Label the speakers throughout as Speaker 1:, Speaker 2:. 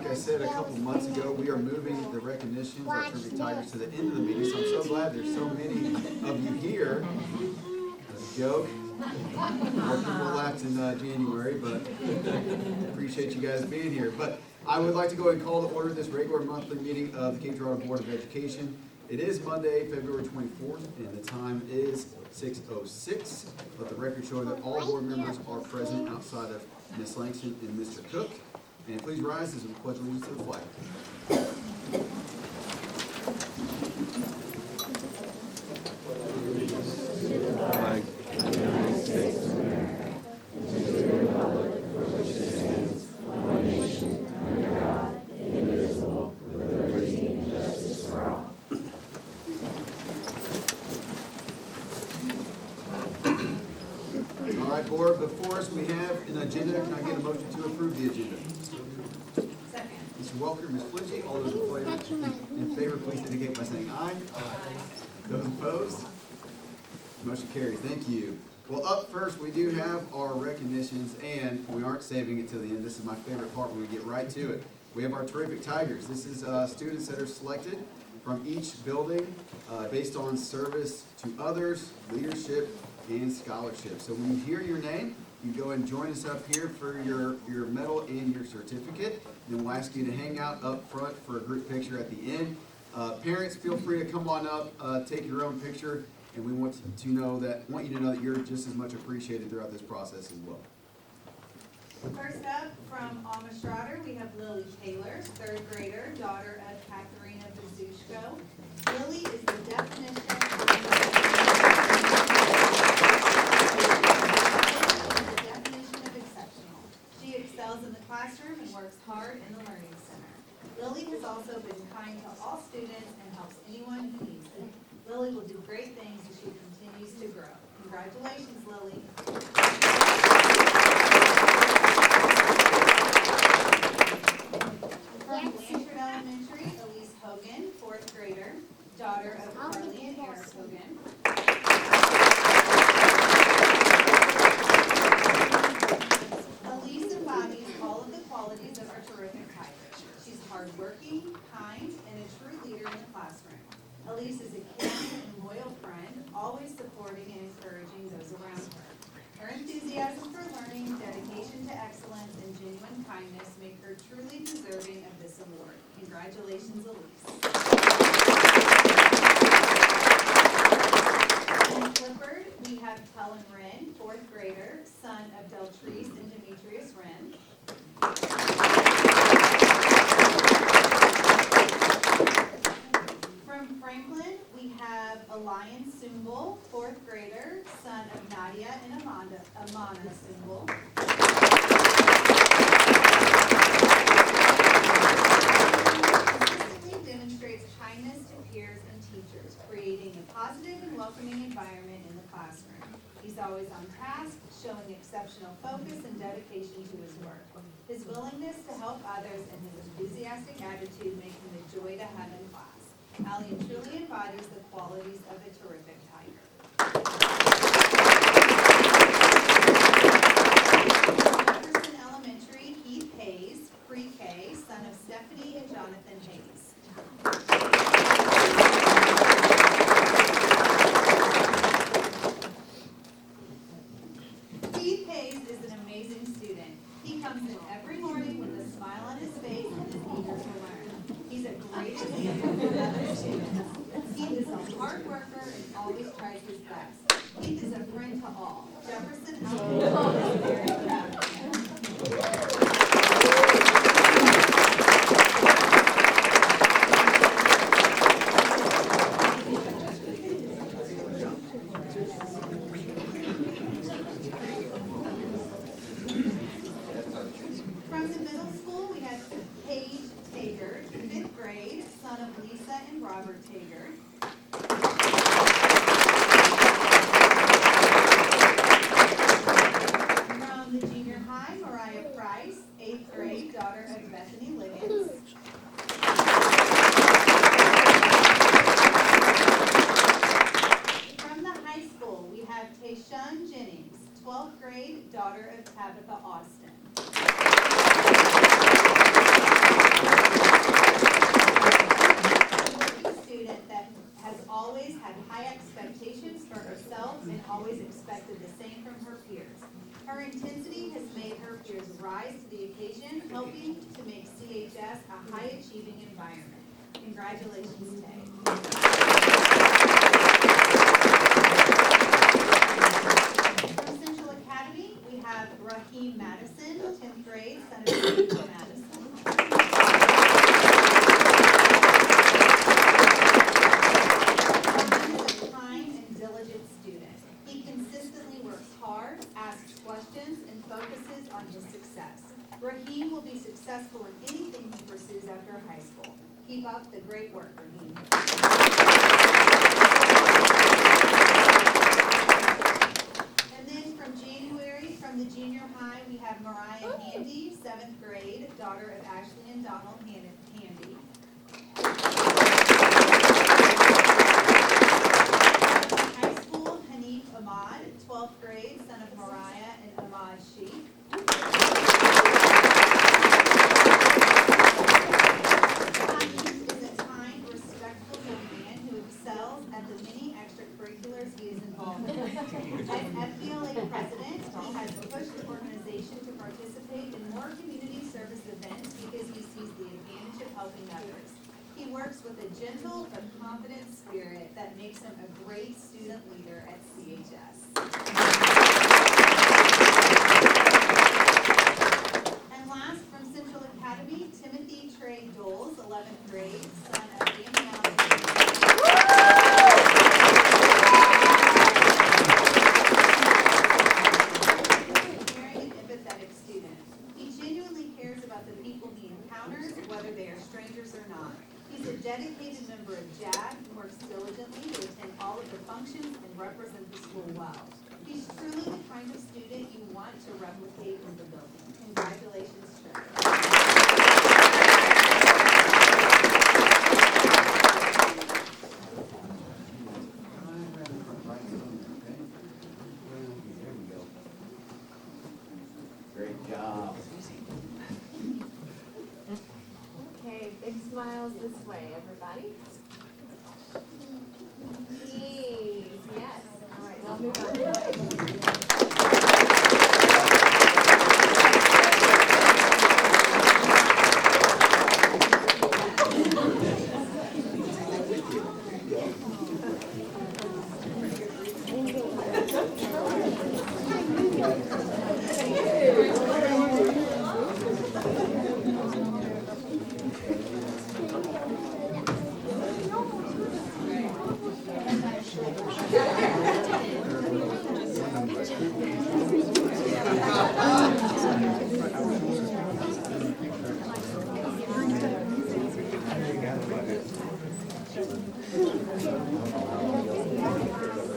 Speaker 1: like I said a couple months ago, we are moving the recognitions, our Terrific Tigers, to the end of the meeting, so I'm so glad there's so many of you here. That's a joke. More people left in January, but appreciate you guys being here. But I would like to go ahead and call to order this regular monthly meeting of the Cape Girardeau Board of Education. It is Monday, February 24th, and the time is 6:06. Let the record show that all board members are present outside of Ms. Langston and Mr. Cook. And please rise as we pledge allegiance to the flag. Board, before us we have an agenda. Can I get a motion to approve the agenda?
Speaker 2: Second.
Speaker 1: Mr. Welker, Ms. Flinchie, all those in favor, please indicate by saying aye. Those opposed? Motion carries. Thank you. Well, up first we do have our recognitions, and we aren't saving it till the end. This is my favorite part when we get right to it. We have our Terrific Tigers. This is students that are selected from each building based on service to others, leadership, and scholarship. So when you hear your name, you go and join us up here for your medal and your certificate. Then we'll ask you to hang out up front for a group picture at the end. Parents, feel free to come on up, take your own picture, and we want you to know that you're just as much appreciated throughout this process as well.
Speaker 2: First up, from Alma Schroeder, we have Lily Taylor, third grader, daughter of Katharina Bezushko. Lily is the definition of exceptional. She excels in the classroom and works hard in the Learning Center. Lily has also been kind to all students and helps anyone who needs it. Lily will do great things as she continues to grow. Congratulations, Lily. From Blanchard Elementary, Elise Hogan, fourth grader, daughter of Carly and Eric Hogan. Elise embodies all of the qualities of our Terrific Tiger. She's hardworking, kind, and a true leader in the classroom. Elise is a caring and loyal friend, always supporting and encouraging those around her. Her enthusiasm for learning, dedication to excellence, and genuine kindness make her truly deserving of this award. Congratulations, Elise. In Clifford, we have Helen Wren, fourth grader, son of Deltrice and Demetrius Wren. From Franklin, we have Elian Sumbul, fourth grader, son of Nadia and Amana Sumbul. Consistently demonstrates kindness to peers and teachers, creating a positive and welcoming environment in the classroom. He's always on task, showing exceptional focus and dedication to his work. His willingness to help others and his enthusiastic attitude make him a joy to have in class. Allian truly embodies the qualities of a Terrific Tiger. Jefferson Elementary, Heath Hayes, pre-K, son of Stephanie and Jonathan Hayes. Heath Hayes is an amazing student. He comes in every morning with a smile on his face and is eager to learn. He's a great example for other students. He is a hard worker and always tries his best. Heath is a friend to all. Jefferson Elementary is very proud of him. From the middle school, we have Paige Tager, fifth grade, son of Lisa and Robert Tager. From the junior high, Mariah Price, eighth grade, daughter of Bethany Liggins. From the high school, we have Tayshawn Jennings, 12th grade, daughter of Tabitha Austin. always expected the same from her peers. Her intensity has made her peers rise to the occasion, helping to make CHS a high-achieving environment. Congratulations, Tay. From Central Academy, we have Raheem Madison, 10th grade, son of Rachel Madison. Raheem is a kind and diligent student. He consistently works hard, asks questions, and focuses on his success. Raheem will be successful in anything he pursues after high school. Keep up the great work, Raheem. And then from January, from the junior high, we have Mariah Handy, 7th grade, daughter of Ashley and Donald Handy. High school, Hanif Ahmad, 12th grade, son of Mariah and Ahmad Sheikh. Hanif is a kind, respectful young man who excels at the many extracurriculars he is involved in. As FBLA president, he has pushed the organization to participate in more community service events because he sees the advantage of helping others. He works with a gentle but confident spirit that makes him a great student leader at CHS. And last, from Central Academy, Timothy Trey Doles, 11th grade, son of Damian. Caring and empathetic student. He genuinely cares about the people he encounters, whether they are strangers or not. He's a dedicated member of JAG and works diligently to attend all of the functions and represent the school well. He's truly the kind of student you want to replicate in the building. Congratulations, Trey.
Speaker 1: Great job.
Speaker 3: Okay, big smiles this way, everybody. Please, yes. All right, we'll move on.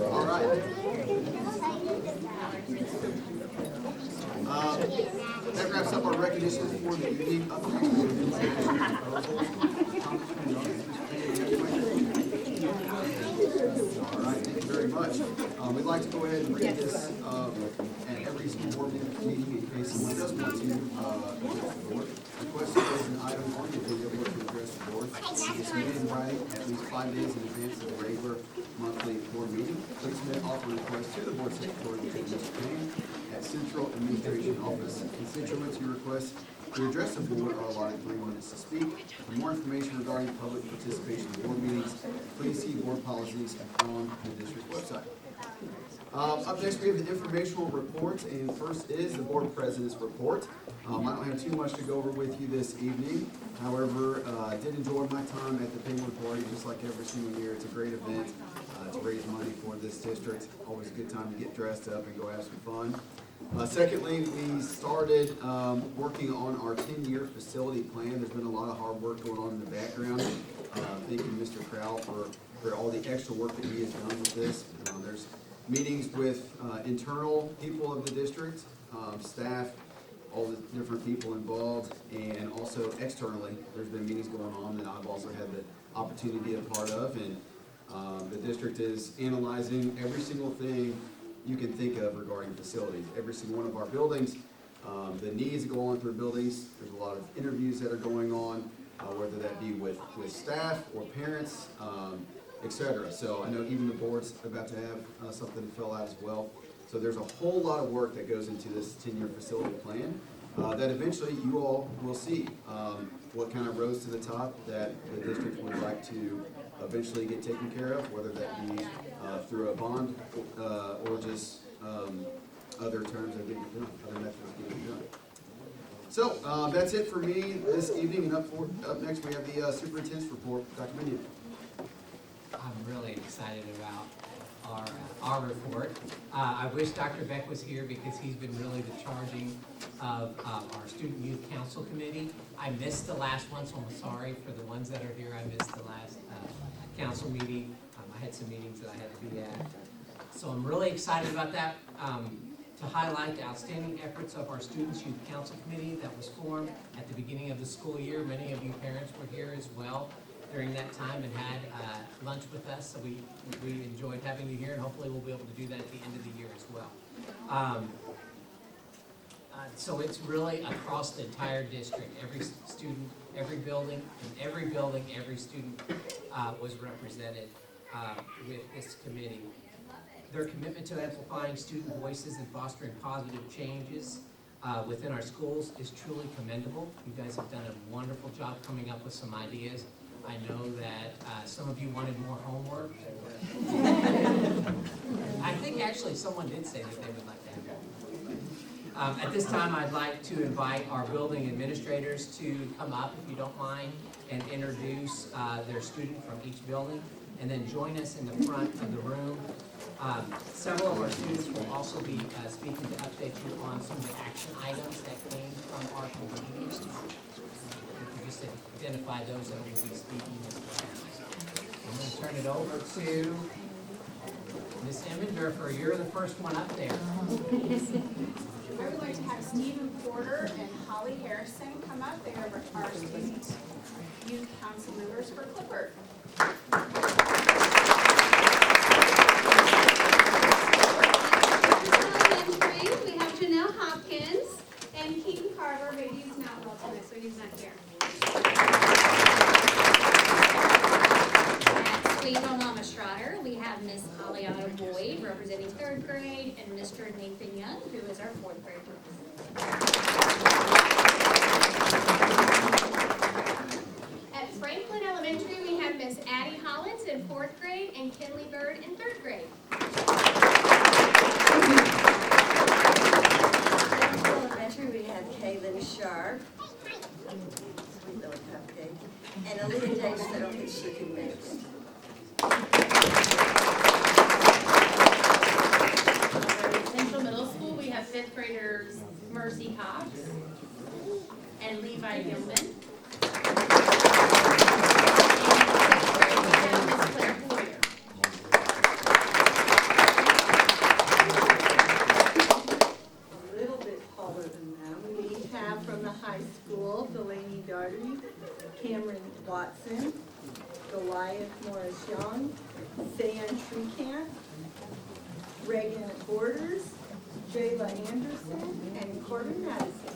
Speaker 1: All right. That wraps up our recognitions for the evening. Up next, we have all right, thank you very much. We'd like to go ahead and read this at every school board meeting in case someone does want to address the board. Request to place an item on the agenda board to address the board. It's submitted in writing at least 5 days in advance of the regular monthly board meeting. Please submit offer request to the board secretary, Mr. Payne, at Central Administration Office. Constituents who request to address the board are allotted 3 minutes to speak. For more information regarding public participation in board meetings, please see board policies on the district website. Up next, we have the informational reports, and first is the board president's report. I don't have too much to go over with you this evening. However, I did enjoy my time at the penguin party, just like every single year. It's a great event to raise money for this district. Always a good time to get dressed up and go have some fun. Secondly, we started working on our 10-year facility plan. There's been a lot of hard work going on in the background. Thank you, Mr. Crowell, for all the extra work that he has done with this. There's meetings with internal people of the district, staff, all the different people involved, and also externally, there's been meetings going on that I've also had the opportunity to be a part of, and the district is analyzing every single thing you can think of regarding facilities. Every single one of our buildings, the needs that go on through buildings, there's a lot of interviews that are going on, whether that be with staff or parents, etc. So I know even the board's about to have something fill out as well. So there's a whole lot of work that goes into this 10-year facility plan that eventually you all will see what kind of rose to the top that the district would like to eventually get taken care of, whether that be through a bond or just other terms of getting it done, other methods of getting it done. So that's it for me this evening, and up next we have the superintendent's report. Dr. Binion.
Speaker 4: I'm really excited about our report. I wish Dr. Beck was here because he's been really the charging of our Student Youth Council Committee. I missed the last one, so I'm sorry for the ones that are here. I missed the last council meeting. I had some meetings that I had to be at. So I'm really excited about that. To highlight the outstanding efforts of our Students Youth Council Committee that was formed at the beginning of the school year. Many of you parents were here as well during that time and had lunch with us, so we enjoyed having you here, and hopefully we'll be able to do that at the end of the year as well. So it's really across the entire district. Every student, every building, every student was represented with this committee. Their commitment to amplifying student voices and fostering positive changes within our schools is truly commendable. You guys have done a wonderful job coming up with some ideas. I know that some of you wanted more homework. I think actually someone did say that they would like to have that. At this time, I'd like to invite our building administrators to come up, if you don't mind, and introduce their student from each building, and then join us in the front of the room. Several of our students will also be speaking to update you on some of the action items that came from our community. If you just identify those that will be speaking as well. I'm going to turn it over to Ms. Emmendorfer. You're the first one up there.
Speaker 5: I would like to have Stephen Porter and Holly Harrison come up. They are our student youth council members for Clifford.
Speaker 6: We have Janelle Hopkins and Keaton Carver, but he's not well tonight, so he's not here. At Sweet Home Mama Schroeder, we have Miss Aliana Boyd representing 3rd grade and Mr. Nathan Young, who is our 4th grade representative. At Franklin Elementary, we have Miss Addie Hollins in 4th grade and Kinley Bird in 3rd grade.
Speaker 7: Elementary, we have Kaylin Sharp, sweet little cupcake, and Aaliyah Davis, I don't think she can make it.
Speaker 8: At Central Middle School, we have 5th graders Mercy Cox and Levi Gilman. And Miss Claire Boyer.
Speaker 7: A little bit taller than them. We have from the high school, Delaney Daugherty, Cameron Watson, Goliath Morris Young, Sayan Trucant, Reagan Borders, Jayla Anderson, and Corbin Madison.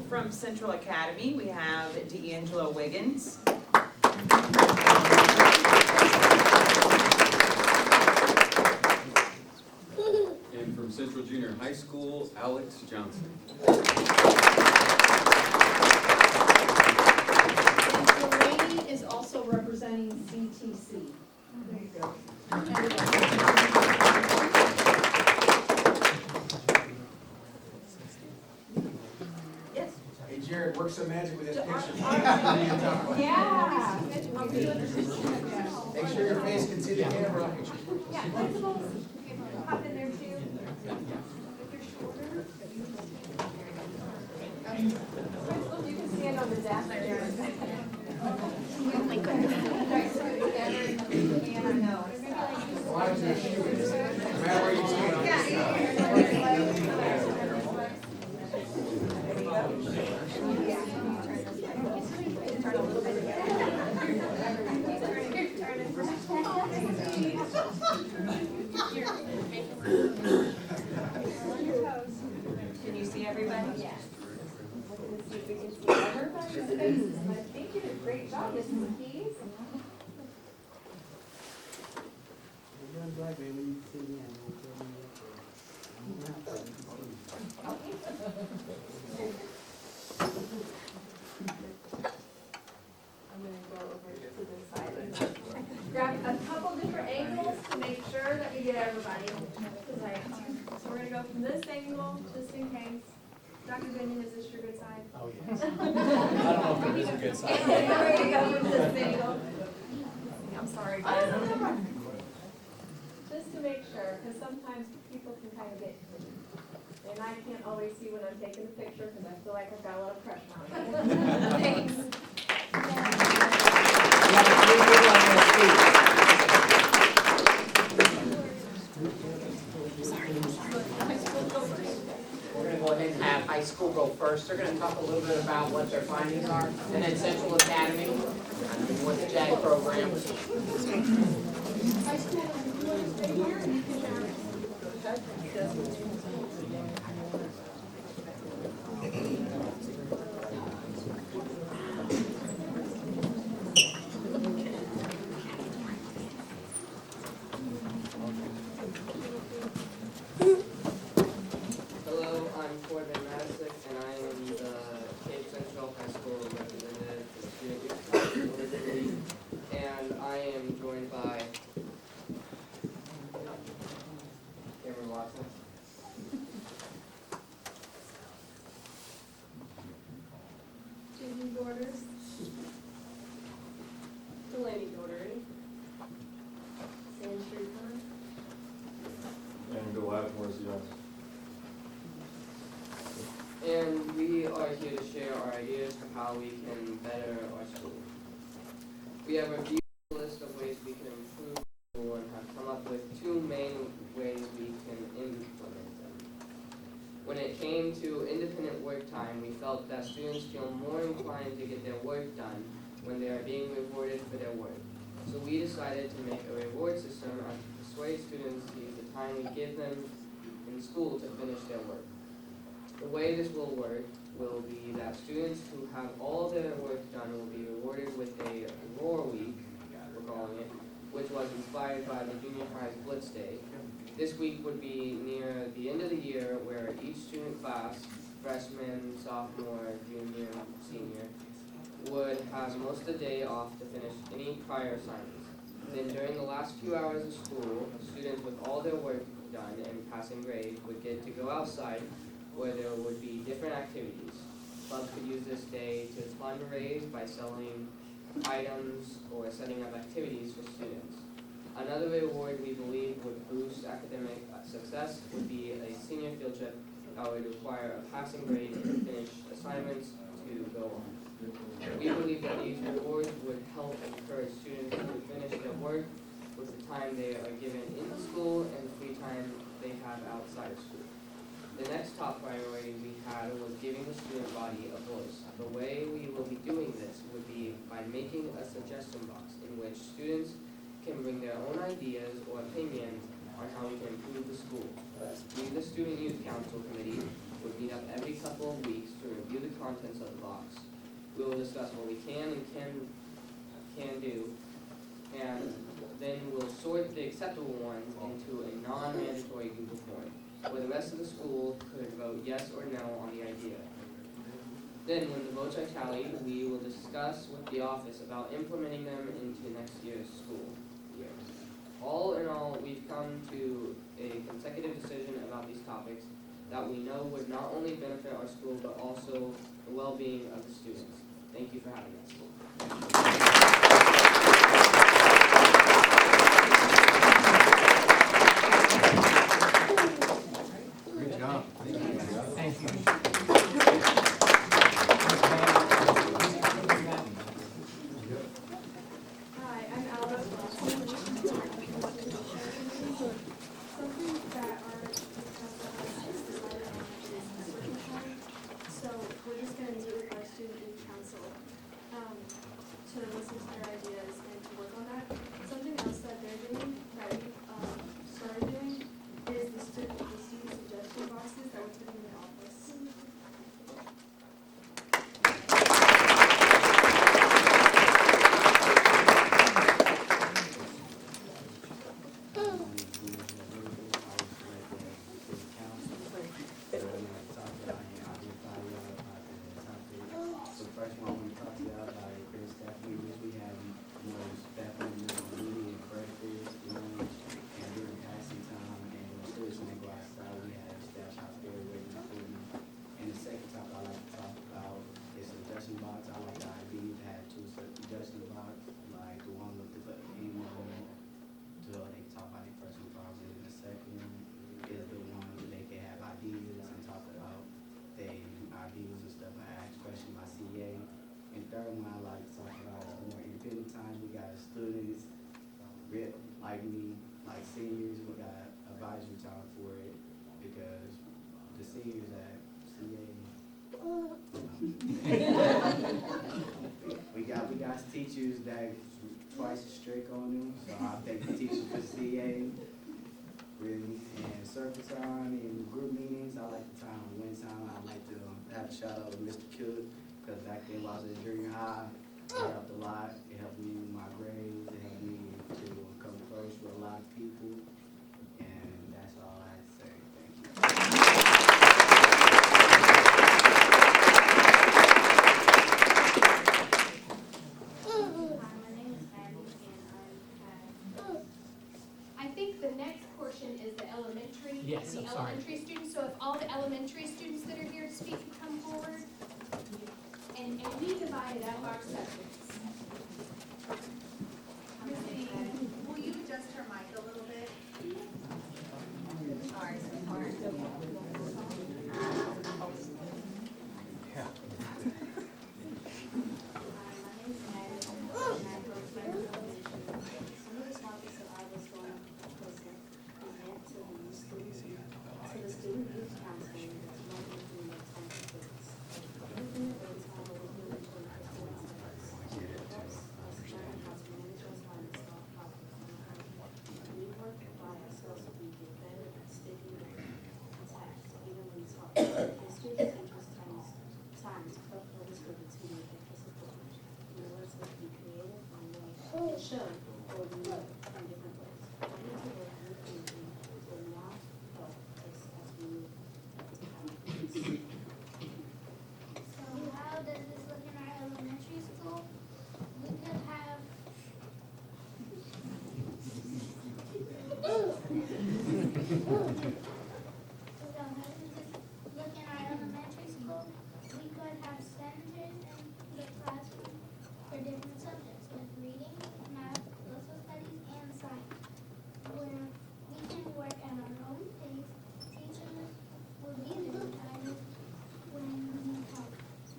Speaker 9: From Central Academy, we have D'Angelo Wiggins.
Speaker 10: And from Central Junior High School, Alex Johnson.
Speaker 5: Delaney is also representing CTC. There you go.
Speaker 7: Yes.
Speaker 1: Hey Jared, work some magic with this picture.
Speaker 5: Yeah.
Speaker 1: Make sure your face can see the camera.
Speaker 6: Yeah, let's hop in there too. If you're shorter.
Speaker 3: You can stand on the desk there.
Speaker 1: Why is there shoes? No matter where you stand.
Speaker 5: Can you
Speaker 3: I'll get some keys. I'm gonna go over to this side and grab a couple different angles to make sure that we get everybody. So we're gonna go from this angle, just in case. Dr. Binion, is this your good side?
Speaker 11: Oh, yes. I don't know if there is a good side.
Speaker 3: And we're gonna go from this angle. I'm sorry, guys. Just to make sure, because sometimes people can kind of get, and I can't always see when I'm taking the picture because I feel like I've got a lot of pressure on me. Thanks.
Speaker 4: We're gonna go ahead and have high school go first. They're gonna talk a little bit about what their findings are, and then Central Academy, and what the JAG program.
Speaker 12: Hello, I'm Corbin Madison, and I am the Cape Central High School representative for the Student Youth Council. And I am joined by Cameron Watson.
Speaker 3: Jamie Borders. Delaney Doherty. Sam Shreveport.
Speaker 10: And Goliath Morris Young.
Speaker 12: And we are here to share our ideas for how we can better our school. We have reviewed a list of ways we can improve school and have come up with two main ways we can implement them. When it came to independent work time, we felt that students feel more inclined to get their work done when they are being rewarded for their work. So we decided to make a reward system and persuade students to use the time we give them in school to finish their work. The way this will work will be that students who have all their work done will be rewarded with a Roar Week, we're calling it, which was inspired by the junior high's Blitz Day. This week would be near the end of the year where each student class, freshman, sophomore, junior, senior, would have most of the day off to finish any prior assignments. Then during the last few hours of school, students with all their work done and passing grades would get to go outside where there would be different activities. Clubs could use this day to fundraise by selling items or setting up activities for students. Another reward we believe would boost academic success would be a senior field trip that would require a passing grade and finish assignments to go on. We believe that these rewards would help encourage students to finish their work with the time they are given in school and the free time they have outside of school. The next top priority we had was giving the student body a voice. The way we will be doing this would be by making a suggestion box in which students can bring their own ideas or opinions on how we can improve the school. We, the Student Youth Council Committee, would meet up every couple of weeks to review the contents of the box. We will discuss what we can and can do, and then we'll sort the acceptable ones into a non-mandatory Google form, where the rest of the school could vote yes or no on the idea. Then, when the votes are tallied, we will discuss with the office about implementing them into next year's school year. All in all, we've come to a consecutive decision about these topics that we know would not only benefit our school, but also the well-being of the students. Thank you for having us.
Speaker 1: Great job.
Speaker 4: Thank you.
Speaker 3: Hi, I'm Alba. Something that our decided on is working time. So we're just gonna meet with our student youth council, to
Speaker 13: seniors at CA. we got teachers that twice as strict on them, so I thank the teachers for CA. Really, and circle time and group meetings, I like the time when time. I like to have a shout out to Mr. Cook, because back then while I was in junior high, it helped a lot. It helped me with my grades. It helped me to come close with a lot of people. And that's all I have to say. Thank you.
Speaker 5: Hi, my name is Abby, and I think the next portion is the elementary.
Speaker 4: Yes, I'm
Speaker 5: The
Speaker 4: sorry.
Speaker 5: elementary students, so if all the elementary students that are here to speak can come forward. And we divided up our sections.
Speaker 2: Chrissy, will you adjust her mic a little bit?
Speaker 7: Sorry, sorry.
Speaker 5: My name is Abby, and I work for the foundation. Some of the topics that I was going to present to the student youth counseling that's working through the next 10 weeks. Everything that they tell us is really to the students. It helps us learn how to manage our time and solve problems. We work by ourselves so we get better at sticking with tasks, even when it's hard. The students interest times help others with the to make extra support. In order to be creative and show or we in different ways. We need to work with thinking will not help us as we move to have peace.
Speaker 14: So how does this look in our elementary school? We could have so how does this look in our elementary school? We could have centers in the classroom for different subjects like reading, math, social studies, and science, where we can work at our own pace. Teachers will be there to guide us when we need help,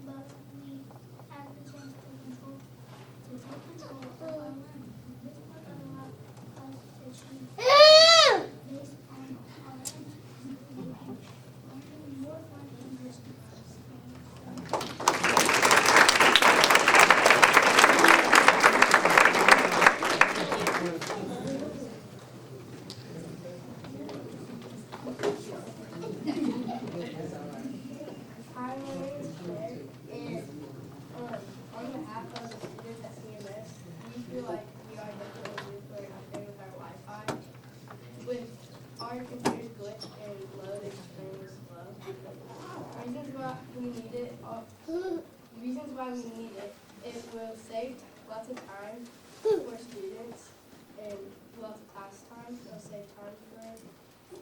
Speaker 14: but we have the chance to take control of our learning. This will allow us to achieve based on our learning, more fun English
Speaker 5: Hi, my name is Claire, and on behalf of the students at CMS, we feel like we are definitely doing our thing with our Wi-Fi. With our computers glitch and load extremely slow. Reasons why we need it, it will save lots of time for students and lots of class time, it'll save time for us.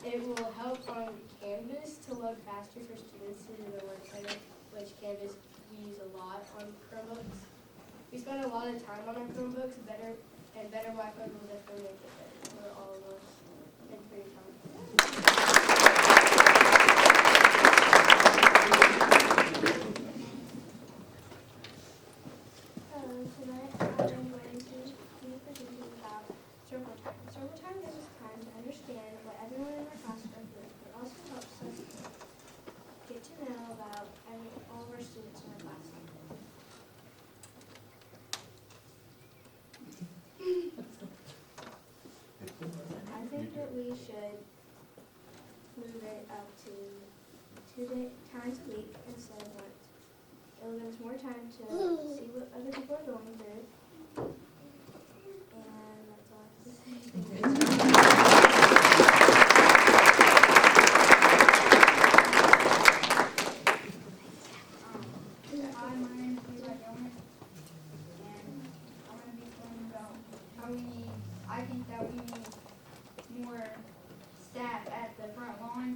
Speaker 5: It will help on Canvas to load faster for students to do their work better, which Canvas we use a lot on Chromebooks. We spend a lot of time on our Chromebooks, better Wi-Fi will definitely make it better for all of us and for your time.
Speaker 14: Tonight I'm going to be presenting about circle time. Circle time gives us time to understand what everyone in our class are doing. It also helps us get to know about all of our students in our class. I think that we should move it up to 2 times a week instead of once. It'll give us more time to see what other people are going through. And that's all I have to say.
Speaker 5: Hi, my name is Levi Gilman, and I'm going to be talking about how I think that we need more staff at the front lawn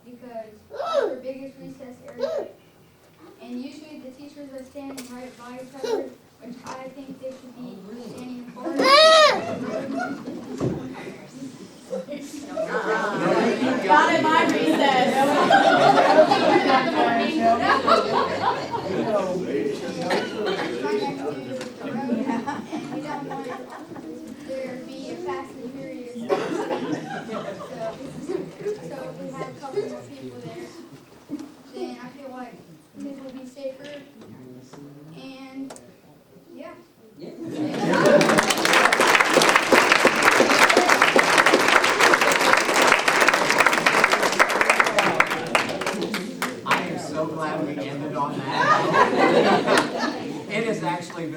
Speaker 5: because it's our biggest recess area. And usually the teachers are standing right by each other, which I think they should be standing apart.
Speaker 8: Not in my recess.
Speaker 5: And we don't want there to be a fast and furious. So we have a couple more people there.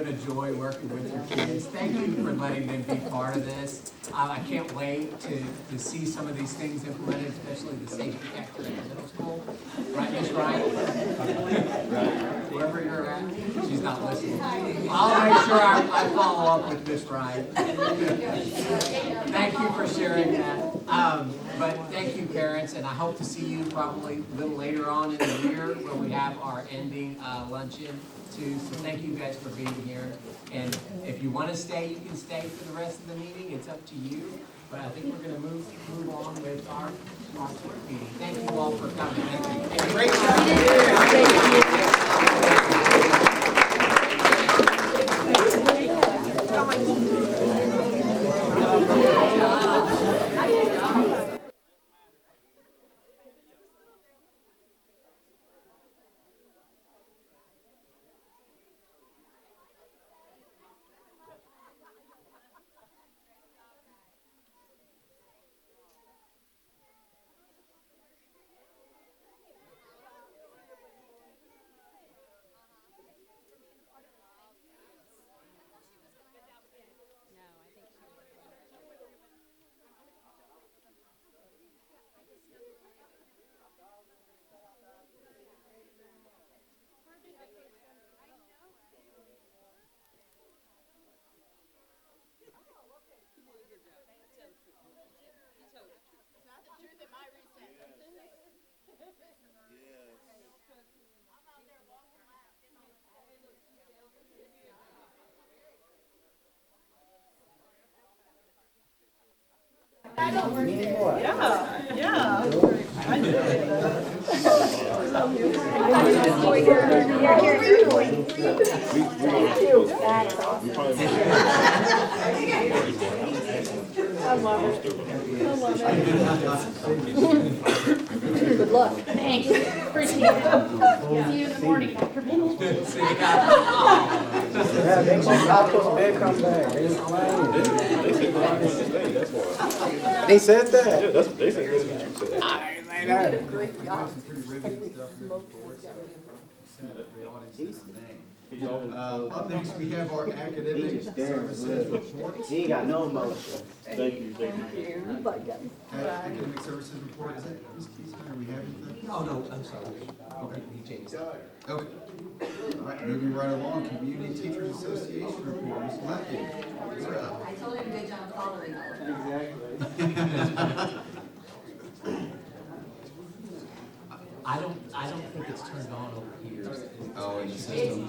Speaker 4: been a joy working with your kids. Thank you for letting them be part of this. I can't wait to see some of these things implemented, especially the safety factor in the middle school. Right, Miss Wright? Wherever you're at, she's not listening. I'll make sure I follow up with Miss Wright. Thank you for sharing that. But thank you, parents, and I hope to see you probably a little later on in the year when we have our ending luncheon too. So thank you guys for being here. And if you want to stay, you can stay for the rest of the meeting. It's up to you. But I think we're going to move on with our board meeting. Thank you all for coming. And great job.
Speaker 14: Good luck.
Speaker 8: Thanks, appreciate it. See you in the morning, Dr. Bennett.
Speaker 13: Yeah, they said Malcolm's bed come back. They was playing. They said that? Yeah, that's what they said. That's what you said. I did a great job.
Speaker 1: Up next, we have our academic services report.
Speaker 13: He ain't got no emotion.
Speaker 10: Thank you, thank you.
Speaker 1: Academic services report, is it, Ms. Keystone, are we having anything?
Speaker 4: Oh, no, I'm sorry. Okay, he changed.
Speaker 1: Okay. All right, moving right along, Community Teachers Association report, Ms. Leckie, you're up.
Speaker 7: I told him a good job following all of that.
Speaker 13: Exactly.
Speaker 4: I don't think it's turned on over here.
Speaker 1: Oh, in the system.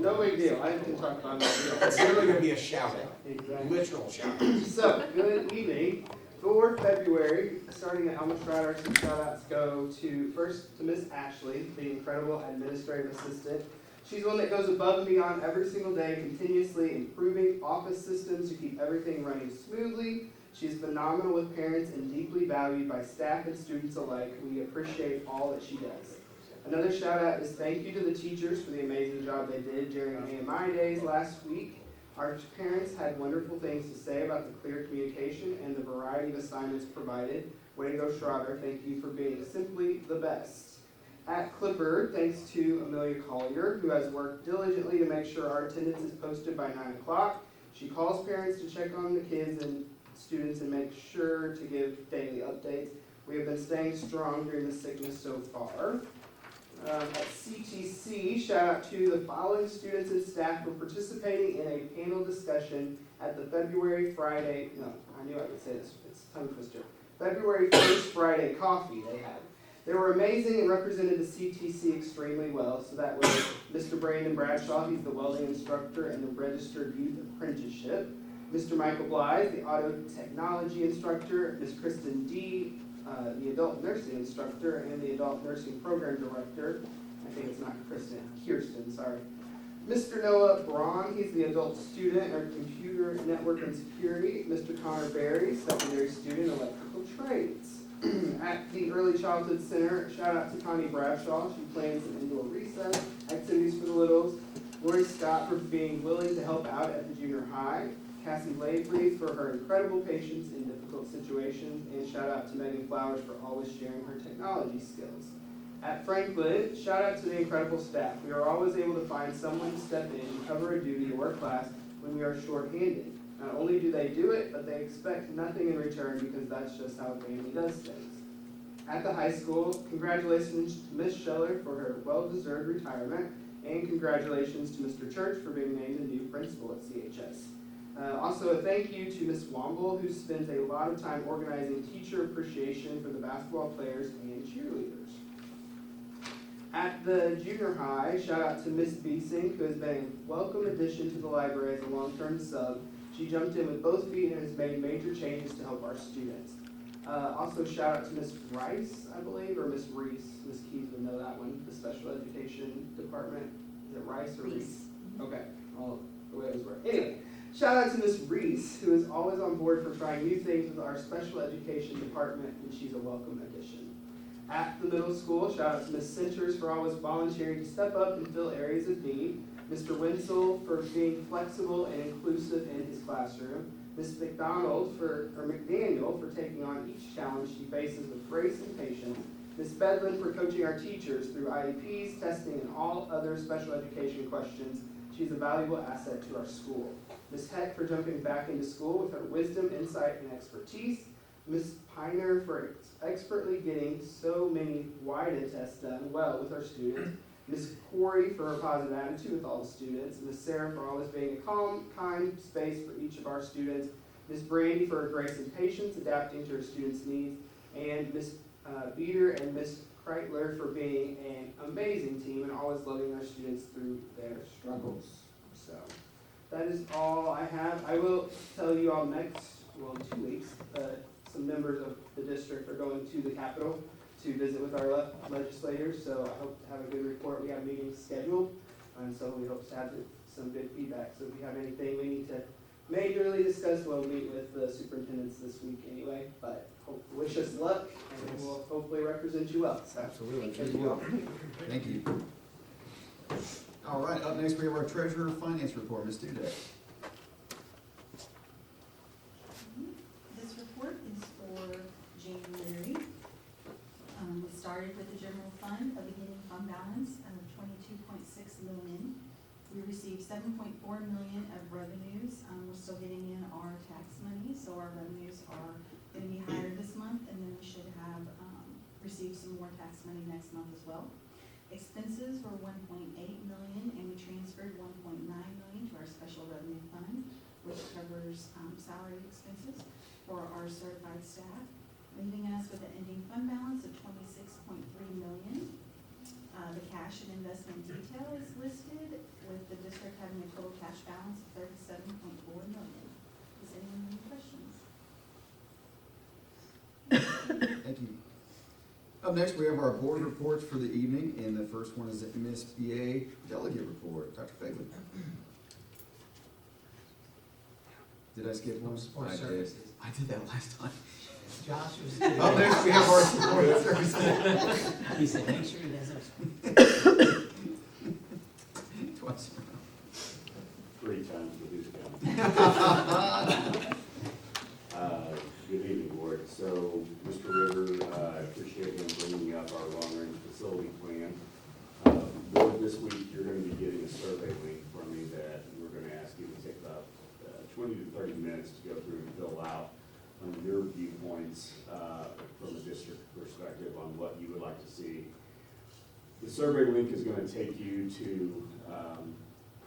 Speaker 13: No big deal. I can talk about that.
Speaker 11: It's literally gonna be a shout out,
Speaker 13: Exactly.
Speaker 11: literal shout out.
Speaker 13: So, good evening. For February, starting at Alma Schreider, some shout outs go first to Miss Ashley, the incredible administrative assistant. She's one that goes above and beyond every single day, continuously improving office systems to keep everything running smoothly. She's phenomenal with parents and deeply valued by staff and students alike. We appreciate all that she does. Another shout out is thank you to the teachers for the amazing job they did during AMI days last week. Our parents had wonderful things to say about the clear communication and the variety of assignments provided. Way to go, Schroeder. Thank you for being simply the best. At Clifford, thanks to Amelia Collier, who has worked diligently to make sure our attendance is posted by 9 o'clock. She calls parents to check on the kids and students and make sure to give daily updates. We have been staying strong during the sickness so far. At CTC, shout out to the following students and staff for participating in a panel discussion at the February 1st Friday coffee they had. They were amazing and represented the CTC extremely well. So that was Mr. Brandon Bradshaw, he's the welding instructor and the registered youth apprenticeship. Mr. Michael Blythe, the auto technology instructor. Ms. Kristen D., the adult nursing instructor and the adult nursing program director. I think it's not Kirsten, sorry. Mr. Noah Braun, he's the adult student of computer network and security. Mr. Connor Berry, secondary student, electrical trades. At the Early Childhood Center, shout out to Connie Bradshaw. She plans some indoor recess activities for the littles. Lori Scott for being willing to help out at the junior high. Cassie Lavery for her incredible patience in difficult situations. And shout out to Megan Flowers for always sharing her technology skills.
Speaker 15: At Franklin, shout out to the incredible staff. We are always able to find someone to step in and cover a duty or class when we are shorthanded. Not only do they do it, but they expect nothing in return because that's just how a family does things. At the high school, congratulations to Ms. Scheller for her well-deserved retirement, and congratulations to Mr. Church for being named the new principal at CHS. Also, a thank you to Ms. Womble, who spends a lot of time organizing teacher appreciation for the basketball players and cheerleaders. At the junior high, shout out to Ms. Beesink, who has been a welcome addition to the library as a long-term sub. She jumped in with both feet and has made major changes to help our students. Also, shout out to Ms. Rice, I believe, or Ms. Reese. Ms. Keys would know that one, the special education department. Is it Rice or Reese? Okay, well, the way it was worded. Anyway, shout out to Ms. Reese, who is always on board for trying new things with our special education department, and she's a welcome addition. At the middle school, shout out to Ms. Centers for always volunteering to step up and fill areas of need, Mr. Winsell for being flexible and inclusive in his classroom, Ms. McDaniel for taking on each challenge she faces with grace and patience, Ms. Bedlin for coaching our teachers through IEPs, testing, and all other special education questions. She's a valuable asset to our school. Ms. Heck for jumping back into school with her wisdom, insight, and expertise. Ms. Piner for expertly getting so many WIDA tests done well with our students. Ms. Corey for her positive attitude with all the students. Ms. Sarah for always being a calm, kind space for each of our students. Ms. Brandy for her grace and patience, adapting to her students' needs. And Ms. Beater and Ms. Kreitler for being an amazing team and always loving our students through their struggles. So that is all I have. I will tell you all next, well, in 2 weeks, some members of the district are going to the Capitol to visit with our legislators, so I hope to have a good report. We have meetings scheduled, and so we hope to have some good feedback. So if you have anything we need to majorly discuss, we'll meet with the superintendents this week anyway, but wish us luck, and we'll hopefully represent you well.
Speaker 1: Absolutely. Thank you. Thank you. All right, up next we have our treasurer finance report, Ms. Duda.
Speaker 2: This report is for January. We started with the general fund, a beginning fund balance of $22.6 million. We received $7.4 million of revenues. We're still getting in our tax money, so our revenues are going to be higher this month, and then we should have received some more tax money next month as well. Expenses were $1.8 million, and we transferred $1.9 million to our special revenue fund, which covers salary expenses for our certified staff, leaving us with an ending fund balance of $26.3 million. The cash and investment detail is listed, with the district having a total cash balance of $37.4 million. Does anyone have any questions?
Speaker 1: Thank you. Up next, we have our board reports for the evening, and the first one is Ms. BA Delegate Report. Dr. Fagley. Did I skip one?
Speaker 4: Support
Speaker 1: I did.
Speaker 4: services.
Speaker 1: I did that last time.
Speaker 4: Josh was.
Speaker 1: Up next, we have our support services.
Speaker 4: He said, make sure he doesn't.
Speaker 1: Twice.
Speaker 16: 3 times with his county. Good evening, board. So, Mr. River, I appreciate him bringing up our long-range facility plan. Board, this week, you're going to be getting a survey link from me that we're going to ask you to take about 20 to 30 minutes to go through and fill out on your viewpoints from a district perspective on what you would like to see. The survey link is going to take you to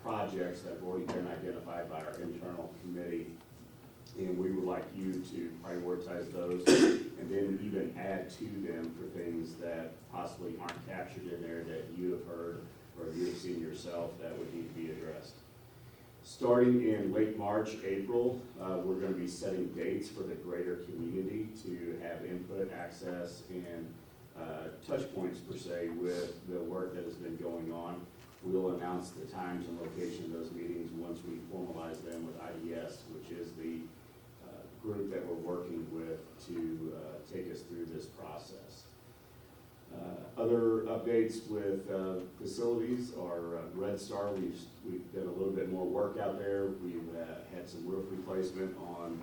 Speaker 16: projects that have already been identified by our internal committee, and we would like you to prioritize those and then even add to them for things that possibly aren't captured in there that you have heard or you have seen yourself that would need to be addressed. Starting in late March, April, we're going to be setting dates for the greater community to have input, access, and touch points per se with the work that has been going on. We'll announce the times and location of those meetings once we formalize them with IDS, which is the group that we're working with to take us through this process. Other updates with facilities are Red Star. We've done a little bit more work out there. We've had some roof replacement on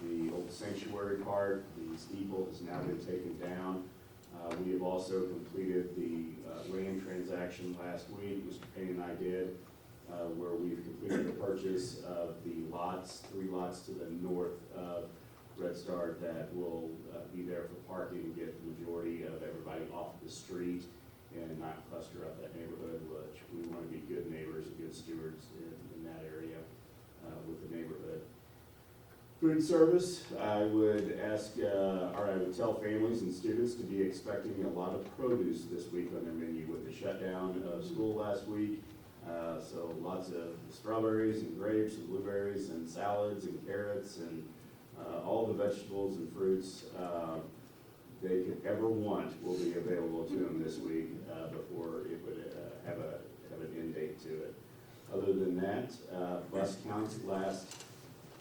Speaker 16: the old sanctuary part. The steeple has now been taken down. We have also completed the land transaction last week, Mr. Payne and I did, where we've completed the purchase of the lots, 3 lots to the north of Red Star that will be there for parking and get the majority of everybody off the street and not cluster up that neighborhood, which we want to be good neighbors and good stewards in that area with the neighborhood. Food service, I would ask, or I would tell families and students to be expecting a lot of produce this week on their menu with the shutdown of school last week. So lots of strawberries and grapes and blueberries and salads and carrots and all the vegetables and fruits they could ever want will be available to them this week before it would have an end date to it. Other than that, bus counts last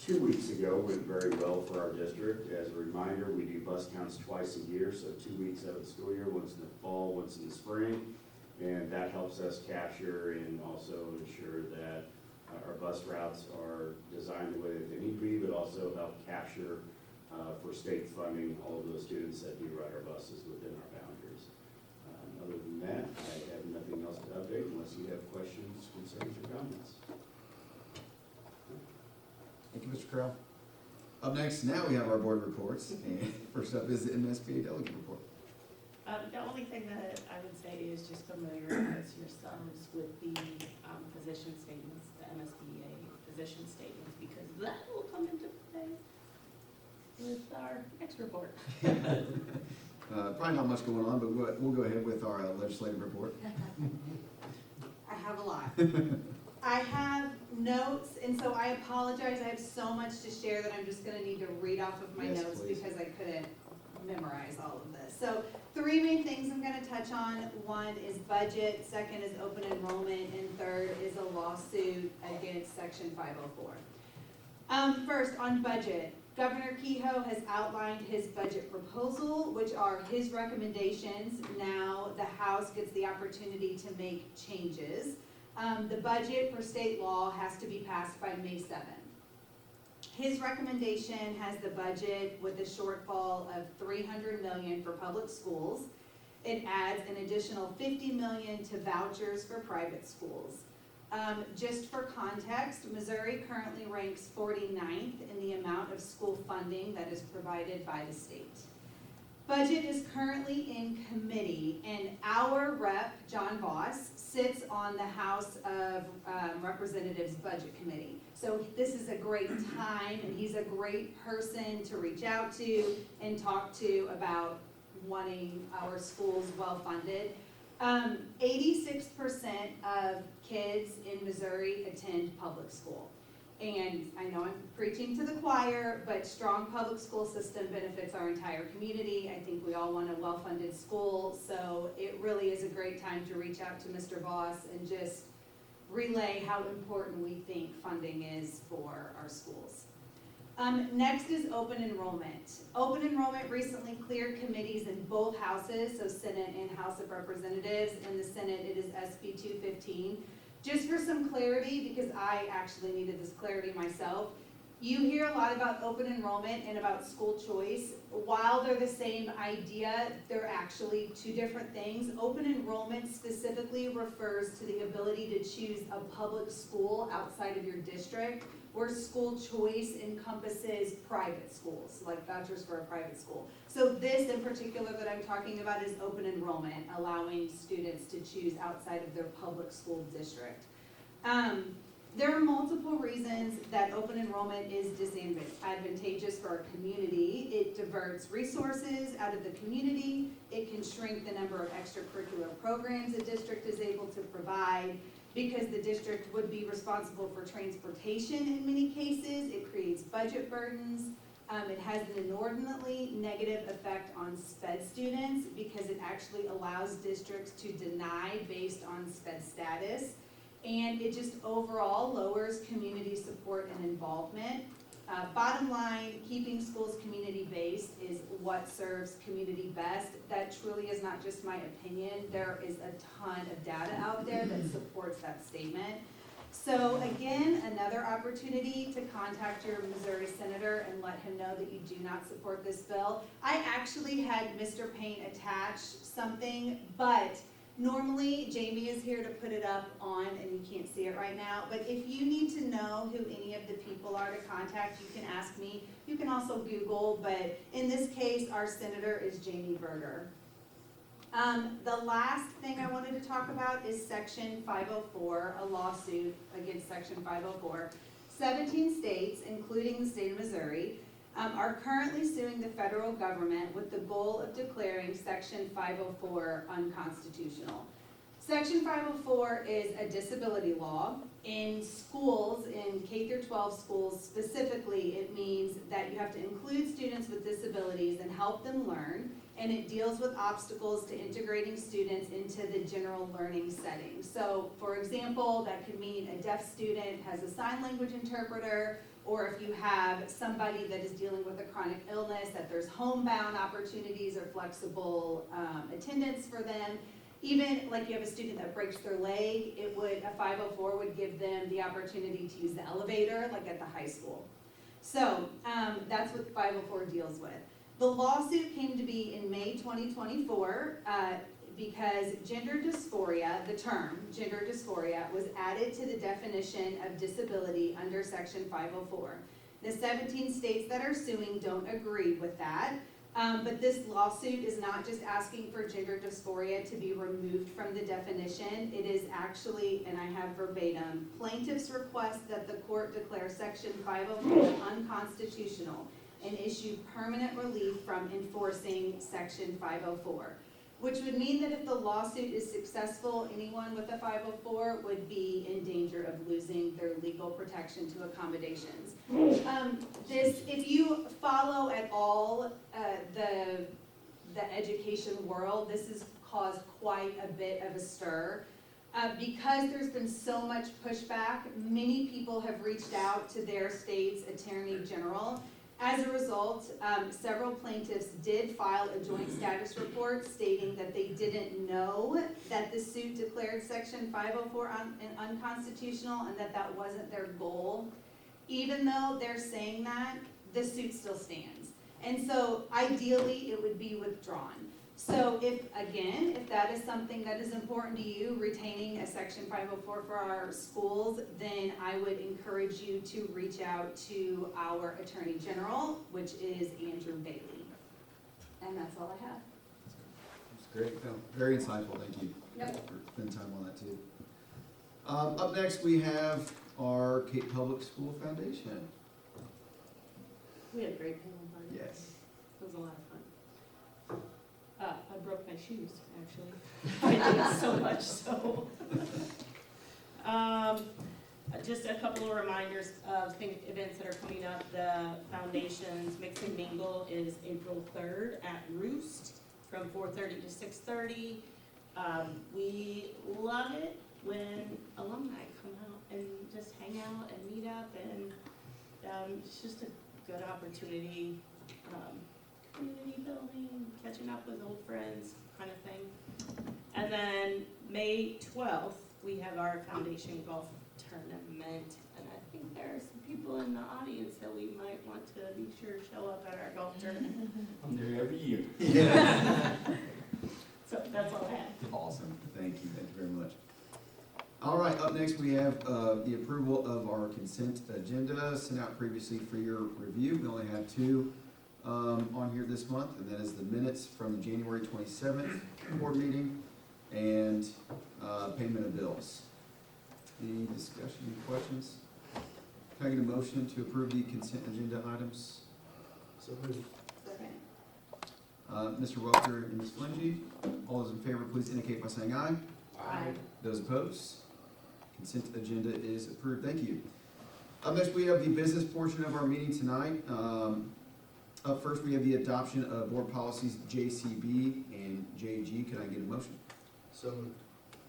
Speaker 16: 2 weeks ago went very well for our district. As a reminder, we do bus counts twice a year, so 2 weeks out of the school year, once in the fall, once in the spring. And that helps us capture and also ensure that our bus routes are designed the way that they need to be, but also help capture for state funding all of those students that do ride our buses within our boundaries. Other than that, I have nothing else to update unless you have questions, concerns, or comments.
Speaker 1: Thank you, Mr. Crowe. Up next, now we have our board reports. And first up is the MSBA delegate report.
Speaker 9: The only thing that I would say is just familiarize yourselves with the position statements, the MSBA position statements, because that will come into play with our next report.
Speaker 1: Probably not much going on, but we'll go ahead with our legislative report.
Speaker 2: I have a lot. I have notes, and so I apologize, I have so much to share that I'm just gonna need to read off of my
Speaker 1: Yes,
Speaker 2: notes
Speaker 1: please.
Speaker 2: because I couldn't memorize all of this. So 3 main things I'm gonna touch on. 1 is budget, 2nd is open enrollment, and 3rd is a lawsuit against Section 504. First, on budget, Governor Kehoe has outlined his budget proposal, which are his recommendations. Now the House gets the opportunity to make changes. The budget per state law has to be passed by May 7th. His recommendation has the budget with a shortfall of $300 million for public schools. It adds an additional $50 million to vouchers for private schools. Just for context, Missouri currently ranks 49th in the amount of school funding that is provided by the state. Budget is currently in committee, and our rep, John Voss, sits on the House of Representatives Budget Committee. So this is a great time, and he's a great person to reach out to and talk to about wanting our schools well-funded. 86% of kids in Missouri attend public school. And I know I'm preaching to the choir, but strong public school system benefits our entire community. I think we all want a well-funded school, so it really is a great time to reach out to Mr. Voss and just relay how important we think funding is for our schools. Next is open enrollment. Open enrollment recently cleared committees in both houses, so Senate and House of Representatives. In the Senate, it is SB 215. Just for some clarity, because I actually needed this clarity myself, you hear a lot about open enrollment and about school choice. While they're the same idea, they're actually 2 different things. Open enrollment specifically refers to the ability to choose a public school outside of your district, where school choice encompasses private schools, like vouchers for a private school. So this in particular that I'm talking about is open enrollment, allowing students to choose outside of their public school district. There are multiple reasons that open enrollment is disadvantageous for our community. It diverts resources out of the community. It can shrink the number of extracurricular programs a district is able to provide. Because the district would be responsible for transportation in many cases, it creates budget burdens. It has an inordinately negative effect on SPED students because it actually allows districts to deny based on SPED status. And it just overall lowers community support and involvement. Bottom line, keeping schools community-based is what serves community best. That truly is not just my opinion. There is a ton of data out there that supports that statement. So again, another opportunity to contact your Missouri senator and let him know that you do not support this bill. I actually had Mr. Payne attach something, but normally Jamie is here to put it up on, and you can't see it right now, but if you need to know who any of the people are to contact, you can ask me. You can also Google, but in this case, our senator is Jamie Berger. The last thing I wanted to talk about is Section 504, a lawsuit against Section 504. 17 states, including the state of Missouri, are currently suing the federal government with the goal of declaring Section 504 unconstitutional. Section 504 is a disability law. In schools, in K through 12 schools specifically, it means that you have to include students with disabilities and help them learn, and it deals with obstacles to integrating students into the general learning setting. So, for example, that could mean a deaf student has a sign language interpreter, or if you have somebody that is dealing with a chronic illness, that there's homebound opportunities or flexible attendance for them. Even like you have a student that breaks their leg, a 504 would give them the opportunity to use the elevator, like at the high school. So that's what 504 deals with. The lawsuit came to be in May 2024 because gender dysphoria, the term gender dysphoria, was added to the definition of disability under Section 504. The 17 states that are suing don't agree with that. But this lawsuit is not just asking for gender dysphoria to be removed from the definition. It is actually, and I have verbatim, plaintiffs request that the court declare Section 504 unconstitutional and issue permanent relief from enforcing Section 504, which would mean that if the lawsuit is successful, anyone with a 504 would be in danger of losing their legal protection to accommodations. If you follow at all the education world, this has caused quite a bit of a stir. Because there's been so much pushback, many people have reached out to their state's attorney general. As a result, several plaintiffs did file a joint status report stating that they didn't know that the suit declared Section 504 unconstitutional and that that wasn't their goal. Even though they're saying that, the suit still stands. And so ideally, it would be withdrawn. So if that is something that is important to you, retaining a Section 504 for our schools, then I would encourage you to reach out to our Attorney General, which is Andrew Bailey. And that's all I have.
Speaker 1: That's great. No, very insightful. Thank you for spending time on that too. Up next, we have our Cape Public School Foundation.
Speaker 9: We had a great panel party.
Speaker 1: Yes.
Speaker 9: It was a lot of fun. I broke my shoes, actually. I did so much so. Just a couple of reminders of events that are coming up. The foundation's Mix and Mingle is April 3rd at Roost from 4:30 to 6:30. We love it when alumni come out and just hang out and meet up, and it's just a good opportunity. Community building, catching up with old friends, kind of thing. And then May 12th, we have our foundation golf tournament, and I think there are some people in the audience that we might want to be sure show up at our golf tournament.
Speaker 16: I'm there every year.
Speaker 1: Yeah.
Speaker 9: So that's all I have.
Speaker 1: Awesome. Thank you very much. All right, up next we have the approval of our consent agenda sent out previously for your review. We only have two on here this month, and that is the minutes from the January 27th board meeting and payment of bills. Any discussion, any questions? Can I get a motion to approve the consent agenda items?
Speaker 13: So moved.
Speaker 1: Mr. Welker and Ms. Flingy, all those in favor, please indicate by saying aye.
Speaker 9: Aye.
Speaker 1: Those opposed? Consent agenda is approved. Thank you. Up next, we have the business portion of our meeting tonight. Up first, we have the adoption of board policies JCB and JG. Can I get a motion?
Speaker 13: So moved.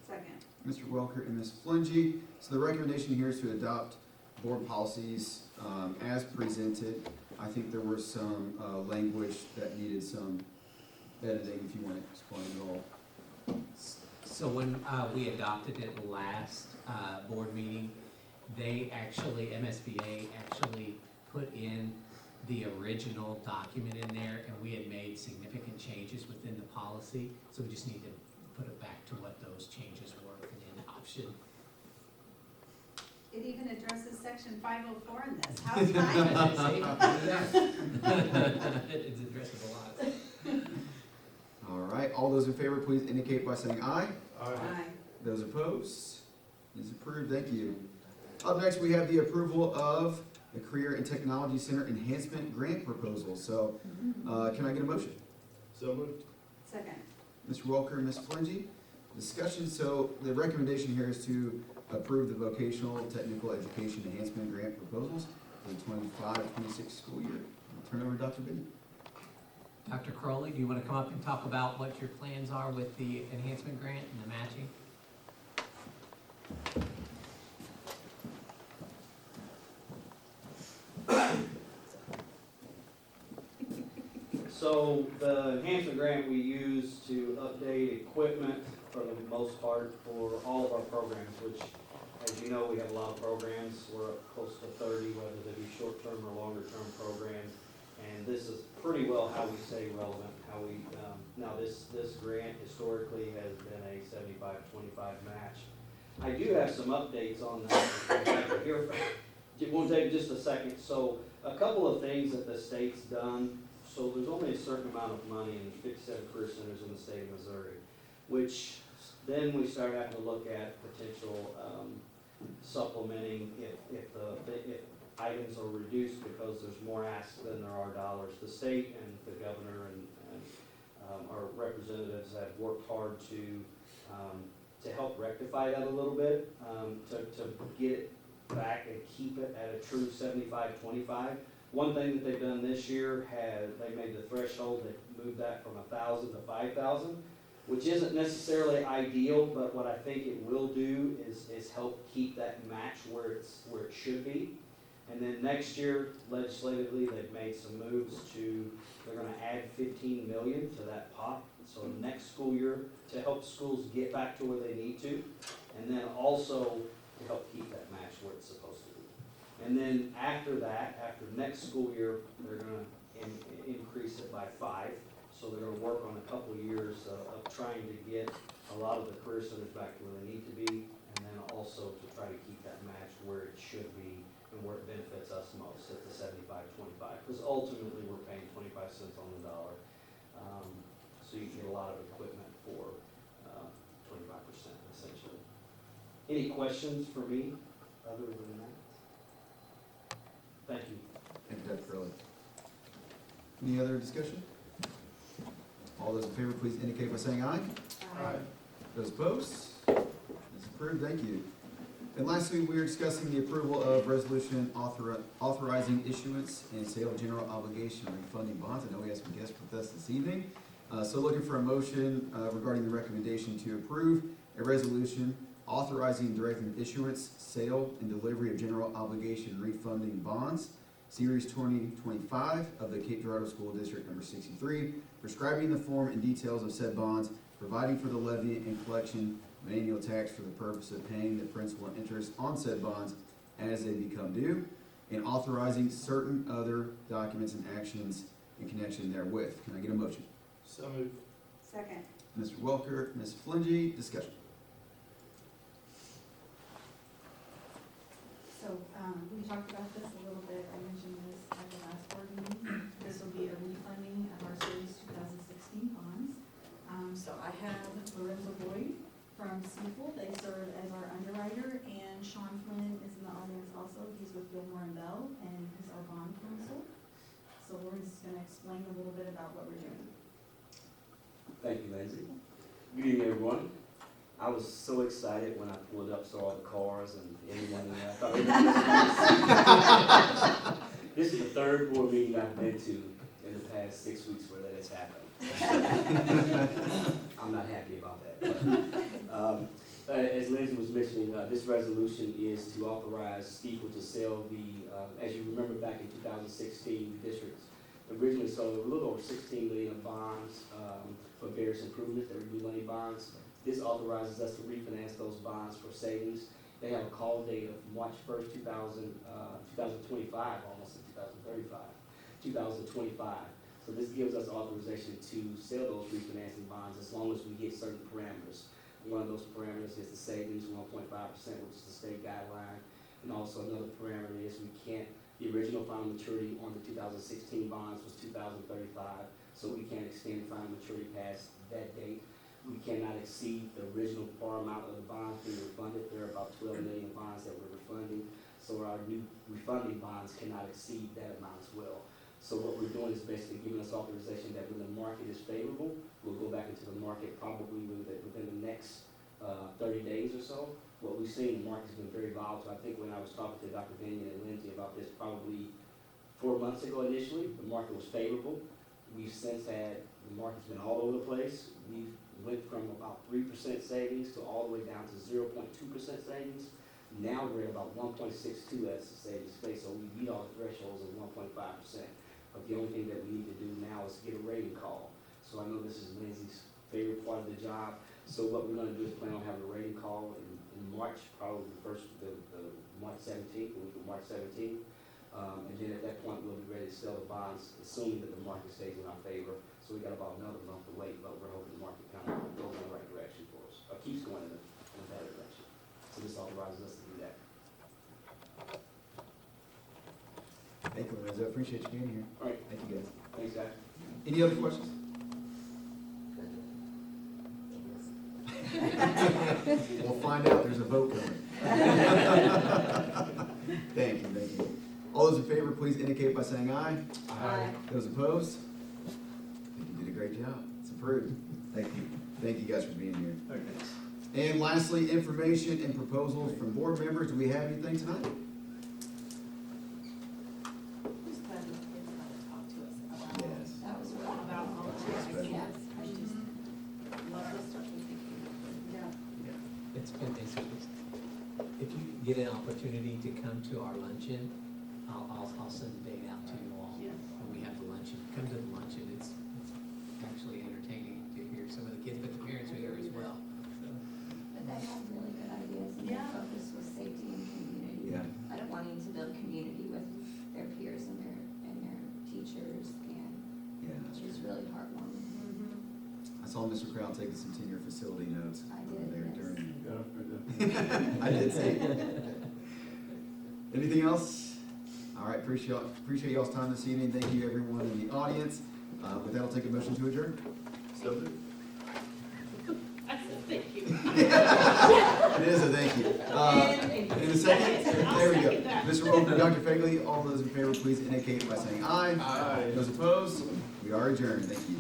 Speaker 2: Second.
Speaker 1: Mr. Welker and Ms. Flingy. So the recommendation here is to adopt board policies as presented. I think there was some language that needed some editing, if you want to explain it all.
Speaker 4: So when we adopted it last board meeting, they actually, MSBA actually put in the original document in there, and we had made significant changes within the policy, so we just need to put it back to what those changes were for the adoption.
Speaker 2: It even addresses section 504 in this. How's time?
Speaker 4: It's addressing a lot.
Speaker 1: All right, all those in favor, please indicate by saying aye.
Speaker 2: Aye.
Speaker 1: Those opposed? Is approved, thank you. Up next, we have the approval of the Career and Technology Center Enhancement Grant Proposal. So, can I get a motion?
Speaker 11: So moved.
Speaker 2: Second.
Speaker 1: Mr. Welker, Ms. Flingy, discussion. So the recommendation here is to approve the Vocational Technical Education Enhancement Grant Proposals for the 25-26 school year. I'll turn it over to Dr. Biddy.
Speaker 4: Dr. Crowley, do you want to come up and talk about what your plans are with the enhancement grant and the matching?
Speaker 17: So the enhancement grant we use to update equipment for the most part for all of our programs, which, as you know, we have a lot of programs. We're up close to 30, whether they be short-term or longer-term programs. And this is pretty well how we stay relevant, how we, now this grant historically has been a 75-25 match. I do have some updates on that here. It won't take just a second. So a couple of things that the state's done. So there's only a certain amount of money in the 57 career centers in the state of Missouri, which then we start having to look at potential supplementing if items are reduced because there's more asks than there are dollars. The state and the governor and our representatives have worked hard to help rectify that a little bit, to get it back and keep it at a true 75-25. One thing that they've done this year they made the threshold, they moved that from 1,000 to 5,000, which isn't necessarily ideal, but what I think it will do is help keep that match where it should be. And then next year, legislatively, they've made some moves they're gonna add 15 million to that pot. So next school year, to help schools get back to where they need to, and then also to help keep that match where it's supposed to be. And then after that, after next school year, they're gonna increase it by 5. So they're gonna work on a couple of years of trying to get a lot of the career centers back to where they need to be, and then also to try to keep that match where it should be and where it benefits us most at the 75-25. Because ultimately, we're paying 25 cents on the dollar. So you get a lot of equipment for 25% essentially. Any questions for me other than that? Thank you.
Speaker 1: Thank you, Dr. Crowley. Any other discussion? All those in favor, please indicate by saying aye.
Speaker 2: Aye.
Speaker 1: Those opposed? It's approved, thank you. And lastly, we are discussing the approval of resolution authorizing issuance and sale of general obligation refunding bonds. I know we have some guests with us this evening. So looking for a motion regarding the recommendation to approve a resolution authorizing directing issuance, sale, and delivery of general obligation refunding bonds, Series 2025 of the Cape Girardeau School District number 63, prescribing the form and details of said bonds, providing for the levy and collection of annual tax for the purpose of paying the principal and interest on said bonds as they become due, and authorizing certain other documents and actions in connection therewith. Can I get a motion?
Speaker 11: So moved.
Speaker 2: Second.
Speaker 1: Mr. Welker, Ms. Flingy, discussion.
Speaker 18: So, we talked about this a little bit, I mentioned this at the last board meeting. This will be a refunding of our Series 2016 bonds. So I have Lorenzo Boyd from Steeple, they serve as our underwriter, and Sean Flynn is in the audience also, he's with Gilmore and Bell, and he's our bond counsel. So we're just gonna explain a little bit about what we're doing.
Speaker 19: Thank you, Lindsay. Good evening, everyone. I was so excited when I pulled up, saw all the cars and everyone there. I thought everyone was This is the third board meeting I've been to in the past 6 weeks where that has happened. I'm not happy about that. As Lindsay was mentioning, this resolution is to authorize Steeple to sell as you remember back in 2016, the district originally sold a little over 16 million of bonds for various improvements. They were new money bonds. This authorizes us to refinance those bonds for savings. They have a call date of March 1st, 2025, almost in 2025. So this gives us authorization to sell those refinancing bonds as long as we hit certain parameters. One of those parameters is the savings, 1.5%, which is the state guideline. And also another parameter is the original final maturity on the 2016 bonds was 2035, so we can't extend final maturity past that date. We cannot exceed the original par amount of the bonds being refunded. There are about 12 million bonds that we're refunding, so our new refunding bonds cannot exceed that amount as well. So what we're doing is basically giving us authorization that when the market is favorable, we'll go back into the market probably within the next 30 days or so. What we've seen, the market's been very volatile. I think when I was talking to Dr. Binion and Lindsay about this probably 4 months ago initially, the market was favorable. We've since had, the market's been all over the place. We went from about 3% savings to all the way down to 0.2% savings. Now we're at about 1.62 as the savings space, so we beat all the thresholds of 1.5%. But the only thing that we need to do now is get a rating call. So I know this is Lindsay's favorite part of the job. So what we're gonna do is plan on having a rating call in March, probably the March 17th, the week of March 17th. And then at that point, we'll be ready to sell the bonds, assuming that the market stays in our favor. So we got about another month to wait, but we're hoping the market kind of goes in the right direction for us, or keeps going in a better direction. So this authorizes us to do that.
Speaker 1: Thank you, Lorenzo. Appreciate you being here.
Speaker 19: All right.
Speaker 1: Thank you, guys.
Speaker 19: Thanks, guys.
Speaker 1: Any other questions? We'll find out. There's a vote coming. Thank you, thank you. All those in favor, please indicate by saying aye.
Speaker 7: Aye.
Speaker 1: Those opposed? I think you did a great job. It's approved. Thank you. Thank you guys for being here.
Speaker 11: Okay.
Speaker 1: And lastly, information and proposals from board members. Do we have anything tonight?
Speaker 9: Just glad the kids got to talk to us about,
Speaker 1: Yes.
Speaker 9: that was really about volunteering.
Speaker 1: Yes.
Speaker 9: I just love the stuff we're thinking. Yeah.
Speaker 4: It's been, if you get an opportunity to come to our luncheon, I'll send the date out to you all.
Speaker 9: Yeah.
Speaker 4: When we have the luncheon, come to the luncheon, it's actually entertaining to hear some of the kids, but the parents are there as well.
Speaker 7: But they have really good ideas, and their focus was safety and community.
Speaker 1: Yeah.
Speaker 7: I don't wanting to build community with their peers and their teachers, and
Speaker 1: Yeah.
Speaker 7: which is really heartwarming.
Speaker 1: I saw Mr. Crown taking some senior facility notes.
Speaker 7: I
Speaker 1: over
Speaker 7: did,
Speaker 1: there
Speaker 7: yes.
Speaker 1: during.
Speaker 11: Got it right there.
Speaker 1: I did see. Anything else? All right, appreciate y'all's time this evening. Thank you, everyone in the audience. With that, I'll take a motion to adjourn.
Speaker 11: So moved.
Speaker 9: I said, thank you.
Speaker 1: It is a thank you. In a second, there we go. Mr. Wolf, Dr. Fagley, all those in favor, please indicate by saying aye.
Speaker 11: Aye.
Speaker 1: Those opposed, we are adjourned. Thank you.